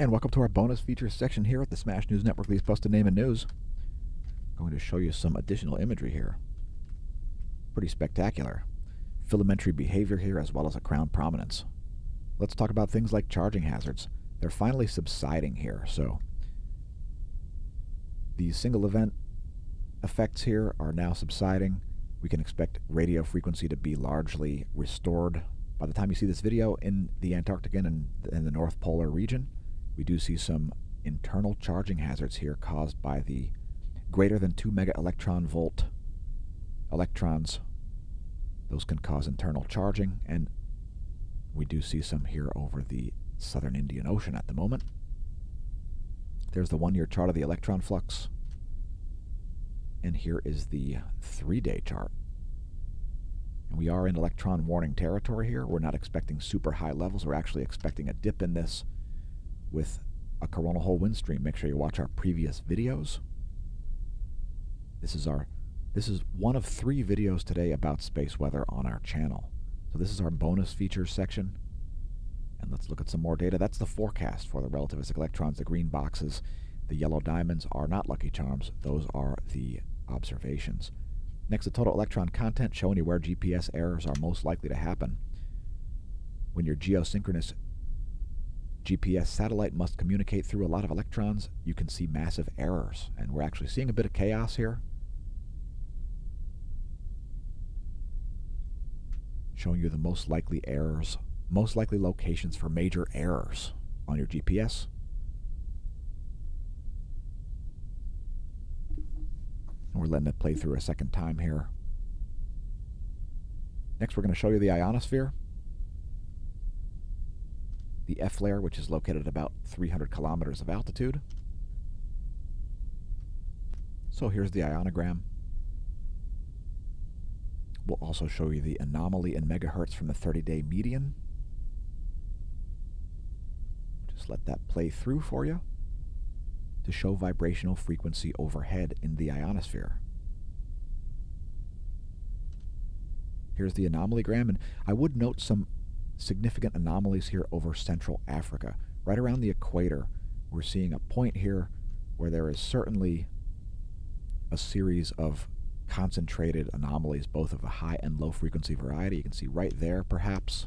And welcome to our bonus features section here at the Smash News Network, Least Busted Name in News. I'm going to show you some additional imagery here. Pretty spectacular. Filamentary behavior here as well as a crown prominence. Let's talk about things like charging hazards. They're finally subsiding here, so these single event effects here are now subsiding. We can expect radio frequency to be largely restored by the time you see this video in the Antarctic and in the North Polar region. We do see some internal charging hazards here caused by the greater than 2 mega electron volt electrons. Those can cause internal charging, and we do see some here over the southern Indian Ocean at the moment. There's the 1-year chart of the electron flux, and here is the 3-day chart. And we are in electron warning territory here. We're not expecting super high levels. We're actually expecting a dip in this with a coronal hole wind stream. Make sure you watch our previous videos. This is one of 3 videos today about space weather on our channel. So this is our bonus features section. And let's look at some more data. That's the forecast for the relativistic electrons. The green boxes, the yellow diamonds are not lucky charms. Those are the observations. Next, the total electron content, showing you where GPS errors are most likely to happen. When your geosynchronous GPS satellite must communicate through a lot of electrons, you can see massive errors. And we're actually seeing a bit of chaos here. Showing you the most likely errors, most likely locations for major errors on your GPS. And we're letting it play through a second time here. Next, we're going to show you the ionosphere. The F layer, which is located at about 300 kilometers of altitude. So here's the ionogram. We'll also show you the anomaly in megahertz from the 30-day median. Just let that play through for you to show vibrational frequency overhead in the ionosphere. Here's the anomalygram, and I would note some significant anomalies here over Central Africa. Right around the equator, we're seeing a point here where there is certainly a series of concentrated anomalies, both of the high and low frequency variety. You can see right there, perhaps.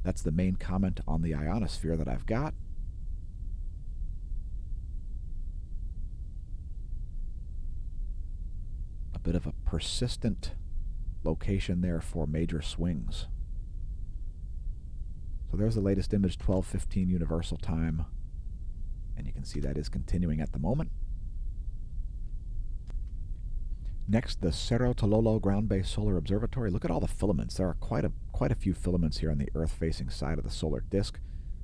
That's the main comment on the ionosphere that I've got. A bit of a persistent location there for major swings. So there's the latest image, 12:15 Universal Time, and you can see that is continuing at the moment. Next, the Cerro Tololo ground-based solar observatory. Look at all the filaments. There are quite a few filaments here on the Earth-facing side of the solar disk.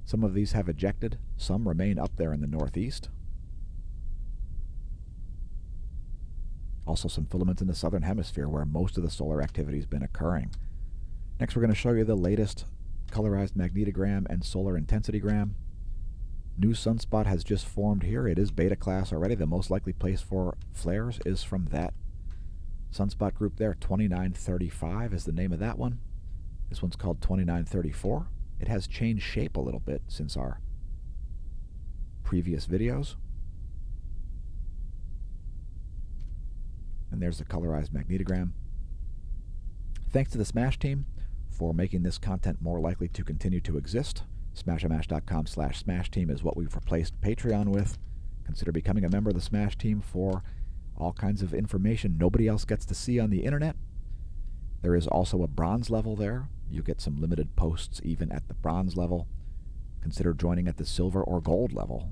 Some of these have ejected. Some remain up there in the northeast. Also some filaments in the southern hemisphere where most of the solar activity has been occurring. Next, we're going to show you the latest colorized magnetogram and solar intensitygram. New sunspot has just formed here. It is beta class already. The most likely place for flares is from that sunspot group there. 2935 is the name of that one. This one's called 2934. It has changed shape a little bit since our previous videos. And there's the colorized magnetogram. Thanks to the Smash team for making this content more likely to continue to exist. Smashamash.com/Smash team is what we've replaced Patreon with. Consider becoming a member of the Smash team for all kinds of information nobody else gets to see on the internet. There is also a bronze level there. You get some limited posts even at the bronze level. Consider joining at the silver or gold level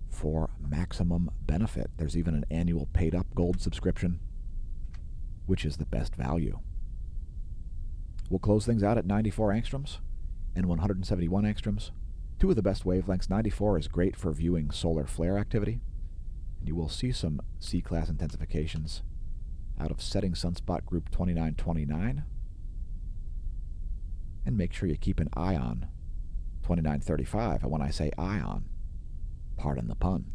for maximum benefit. There's even an annual paid-up gold subscription, which is the best value. We'll close things out at 94 angstroms and 171 angstroms. 2 of the best wavelengths. 94 is great for viewing solar flare activity. And you will see some C-class intensifications out of setting sunspot group 2929. And make sure you keep an eye on 2935. And when I say eye on, pardon the pun.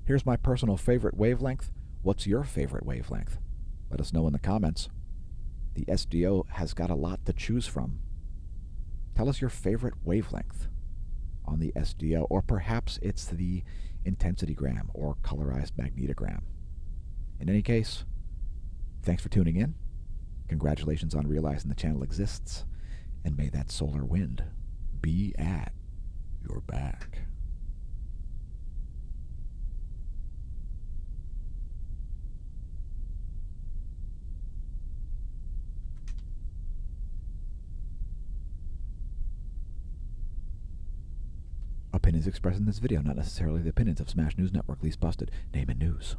Here's my personal favorite wavelength. What's your favorite wavelength? Let us know in the comments. The SDO has got a lot to choose from. Tell us your favorite wavelength on the SDO, or perhaps it's the intensitygram or colorized magnetogram. In any case, thanks for tuning in. Congratulations on realizing the channel exists, and may that solar wind be at your back. Opinions expressed in this video, not necessarily the opinions of Smash News Network, Least Busted, Name and News.